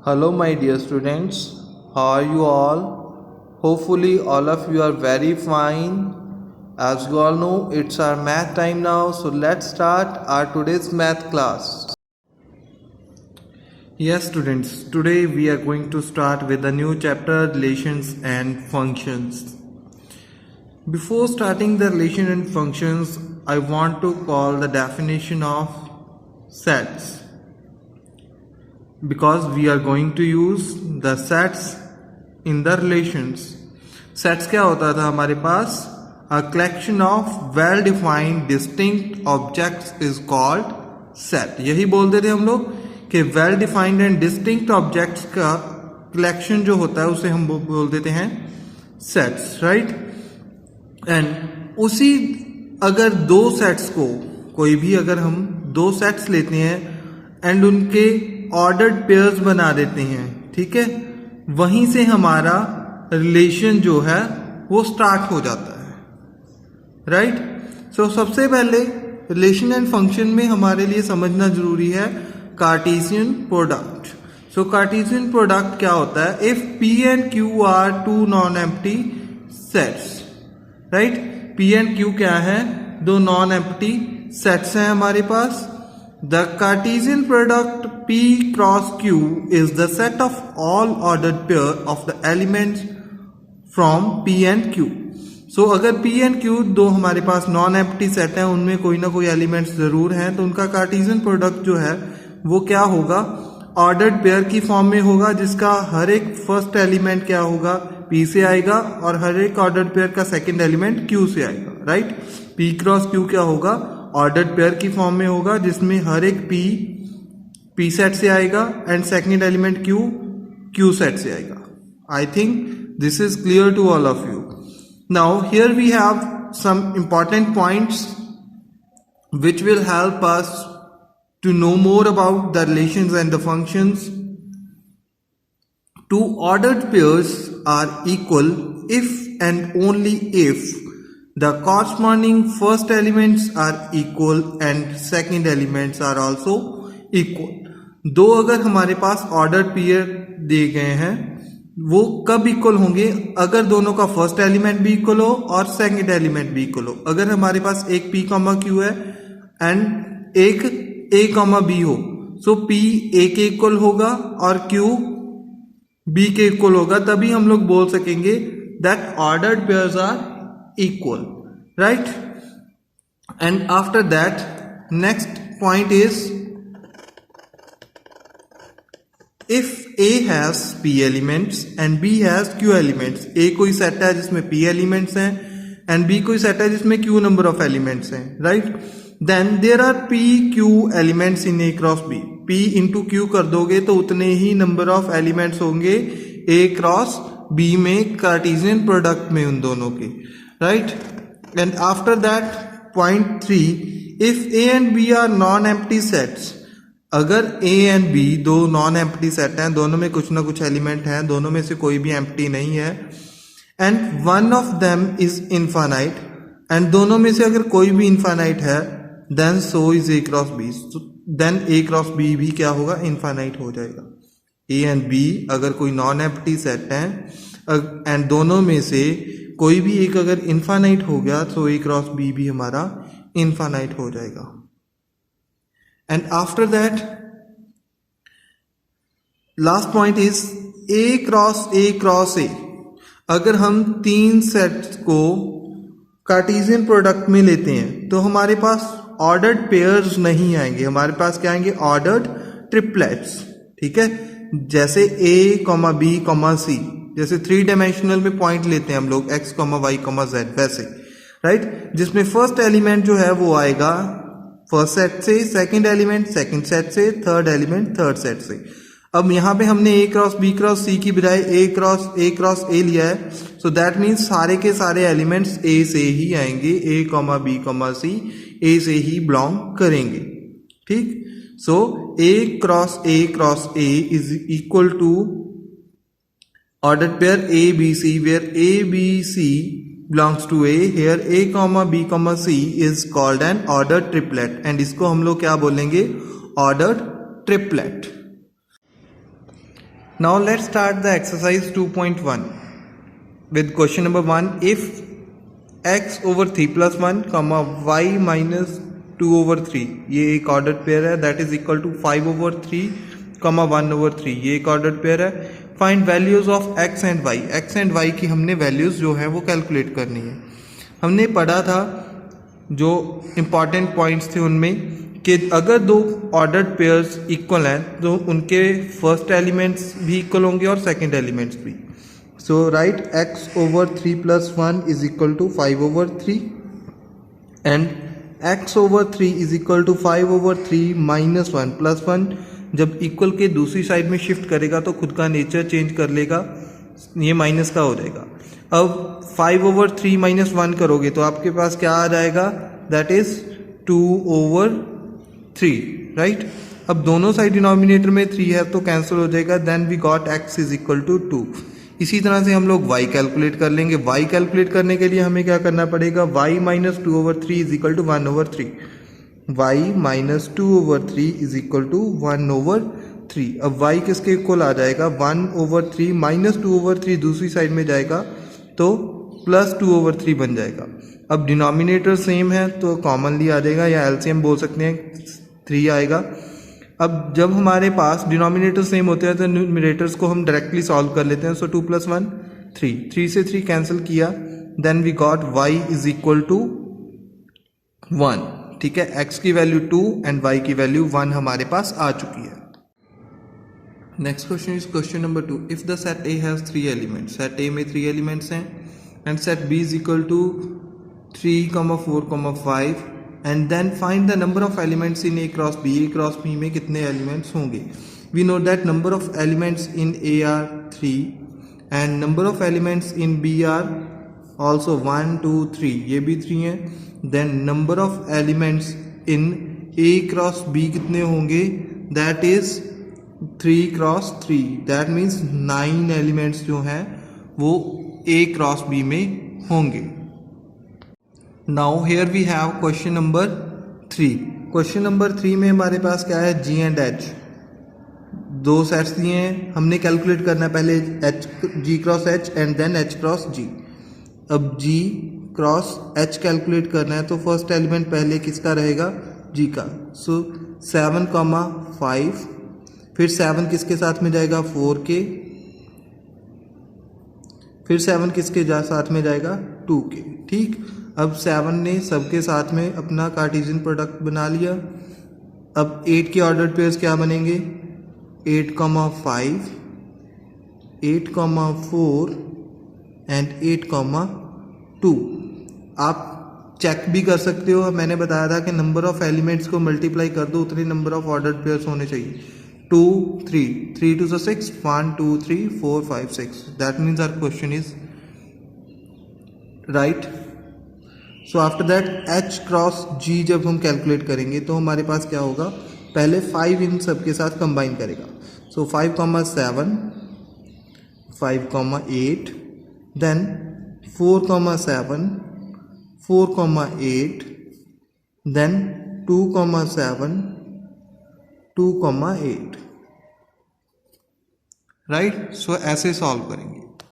Hello my dear students, how are you all? Hopefully all of you are very fine. As you all know, it's our math time now, so let's start our today's math class. Yes students, today we are going to start with the new chapter relations and functions. Before starting the relation and functions, I want to call the definition of sets, because we are going to use the sets in the relations. Sets क्या होता था हमारे पास? A collection of well defined distinct objects is called set. यही बोलते थे हम लोग कि well defined and distinct objects का collection जो होता है उसे हम बोल देते हैं sets, right? एंड उसी अगर दो सेट्स को कोई भी अगर हम दो सेट्स लेते हैं एंड उनके ऑर्डर्ड पेयर्स बना देते हैं, ठीक है, वहीं से हमारा रिलेशन जो है वो स्टार्ट हो जाता है, राइट? सो सबसे पहले रिलेशन एंड फंक्शन में हमारे लिए समझना जरूरी है Cartesian product. So Cartesian product क्या होता है? If P and Q are two non empty sets, right? P and Q क्या है? दो नॉन एम्प्टी सेट्स हैं हमारे पास. The Cartesian product P cross Q is the set of all ordered pair of the elements from P and Q. So अगर P and Q दो हमारे पास non empty set हैं, उनमें कोई ना कोई एलिमेंट्स जरूर हैं, तो उनका कार्टेशियन प्रोडक्ट जो है वो क्या होगा? ऑर्डर्ड पेयर की फॉर्म में होगा, जिसका हर एक फर्स्ट एलिमेंट क्या होगा? P से आएगा और हर एक ऑर्डर्ड पेयर का सेकंड एलिमेंट Q से आएगा, राइट? P क्रॉस Q क्या होगा? ऑर्डर्ड पेयर की फॉर्म में होगा, जिसमें हर एक P सेट से आएगा and second element Q set से आएगा. I think this is clear to all of you. Now here we have some important points which will help us to know more about the relations and the functions. Two ordered pairs are equal if and only if the corresponding first elements are equal and second elements are also equal. दो अगर हमारे पास ordered pair दिए गए हैं, वो कब equal होंगे? अगर दोनों का फर्स्ट एलिमेंट भी इक्वल हो और सेकंड एलिमेंट भी इक्वल हो. अगर हमारे पास एक P, Q है एंड एक A, B हो, सो P A के इक्वल होगा और Q B के इक्वल होगा, तभी हम लोग बोल सकेंगे that ordered pairs are equal, right? And after that, next point is if A has P elements and B has Q elements. A कोई सेट है जिसमें P elements हैं and B कोई सेट है जिसमें Q number of elements हैं, right? Then there are P Q elements in A cross B. P into Q कर दोगे तो उतने ही number of elements होंगे A cross B में, कार्टेशियन प्रोडक्ट में उन दोनों के, right? And after that, point 3, if A and B are non-empty sets, अगर A and B दो non-empty set हैं, दोनों में कुछ ना कुछ एलिमेंट हैं, दोनों में से कोई भी empty नहीं है, and one of them is infinite, and दोनों में से अगर कोई भी infinite है, then so is A cross B. So then A cross B भी क्या होगा? infinite हो जाएगा. A and B अगर कोई non-empty set हैं एंड दोनों में से कोई भी एक अगर इनफाइनाइट हो गया तो A क्रॉस B भी हमारा इनफाइनाइट हो जाएगा. And after that last point is A cross A. अगर हम तीन सेट्स को कार्टेशियन प्रोडक्ट में लेते हैं तो हमारे पास ऑर्डर्ड पेयर्स नहीं आएंगे, हमारे पास क्या आएंगे? ऑर्डर्ड ट्रिपलेट्स, ठीक है? जैसे A, B, C, जैसे थ्री डायमेंशनल में पॉइंट लेते हैं हम लोग x, y, z, वैसे, राइट? जिसमें फर्स्ट एलिमेंट जो है वो आएगा फर्स्ट सेट से, सेकंड एलिमेंट सेकंड सेट से, थर्ड एलिमेंट थर्ड सेट से. अब यहाँ पे हमने A cross B cross C की बजाय A क्रॉस A लिया है, सो दैट मीन्स सारे के सारे एलिमेंट्स A से ही आएंगे. A, B, C A से ही बिलोंग करेंगे, ठीक? So A cross A is equal to ordered pair A, B, C, where A, B, C belongs to A. Here A, B, C is called an ordered triplet, and इसको हम लोग क्या बोलेंगे? ordered triplet. Now let's start the exercise 2.1 with question number 1. If x over 3 plus 1 comma y minus 2 over 3, ये एक ordered pair है, that is equal to 5 over 3 comma 1 over 3, ये एक ऑर्डर्ड पेयर है. Find values of x and y. x and y की हमने values जो है वो कैलकुलेट करनी है. हमने पढ़ा था जो इम्पॉर्टेंट पॉइंट्स थे उनमें कि अगर दो ऑर्डर्ड पेयर्स इक्वल हैं तो उनके फर्स्ट एलिमेंट्स भी इक्वल होंगे और सेकंड एलिमेंट्स भी. सो right x over 3 plus 1 is equal to 5 over 3 and x over 3 is equal to 5 over 3 minus 1 plus 1. जब इक्वल के दूसरी साइड में शिफ्ट करेगा तो खुद का नेचर चेंज कर लेगा, ये माइनस का हो जाएगा. अब 5 over 3 minus 1 करोगे तो आपके पास क्या आ जाएगा, दैट इज 2 over 3, राइट. अब दोनों साइड डिनोमिनेटर में 3 है तो कैंसिल हो जाएगा. Then we got x is equal to 2. इसी तरह से हम लोग y कैलकुलेट कर लेंगे. y कैलकुलेट करने के लिए हमें क्या करना पड़ेगा, y minus 2 over 3 is equal to 1 over 3. y minus 2 over 3 is equal to 1 over 3. अब y किसके इक्वल आ जाएगा, 1 over 3 माइनस 2 over 3 दूसरी साइड में जाएगा तो प्लस 2 over 3 बन जाएगा. अब डिनोमिनेटर सेम है तो कॉमनली आ जाएगा, या एलसीएम बोल सकते हैं, 3 आएगा. अब जब हमारे पास डिनोमिनेटर सेम होते हैं तो न्यूमरेटर्स को हम डायरेक्टली सॉल्व कर लेते हैं. सो 2 plus 1 3, 3 से 3 कैंसिल किया. Then we got y is equal to 1. ठीक है, x की वैल्यू 2 एंड y की वैल्यू 1 हमारे पास आ चुकी है. Next question is question number 2. If the set A has 3 elements, set A में 3 एलिमेंट्स हैं and set B is equal to 3, 4, 5 and then find the number of elements in A cross B. A cross B में कितने elements होंगे. We know that number of elements in A are 3 and number of elements in B are also 1, 2, 3. ये भी 3 हैं. Then number of elements in A cross B कितने होंगे, that is 3 cross 3. That means 9 elements जो हैं वो A cross B में होंगे. Now here we have question number 3. Question number 3 में हमारे पास क्या है, G एंड H. दो सेट्स दिए हैं, हमने कैलकुलेट करना है पहले G cross H and then H cross G. अब G क्रॉस H कैलकुलेट करना है तो फर्स्ट एलिमेंट पहले किसका रहेगा, G का. सो 7, 5, फिर 7 किसके साथ में जाएगा, 4 के, फिर 7 किसके साथ में जाएगा, 2 के. ठीक, अब 7 ने सबके साथ में अपना कार्टेशियन प्रोडक्ट बना लिया. अब 8 के ऑर्डर्ड पेयर्स क्या बनेंगे, 8, 5, 8, 4 एंड 8, 2. आप चेक भी कर सकते हो, मैंने बताया था कि नंबर ऑफ एलिमेंट्स को मल्टीप्लाई कर दो उतने नंबर ऑफ ऑर्डर्ड पेयर्स होने चाहिए. 2, 3, 3 to 6, 1, 2, 3, 4, 5, 6. That means our question is right. So after that H cross G जब हम कैलकुलेट करेंगे तो हमारे पास क्या होगा, पहले 5 इन सब के साथ कंबाइन करेगा. सो 5, 7, 5, 8, देन 4, 7, 4, 8, देन 2, 7, 2, 8. राइट. सो ऐसे सॉल्व करेंगे.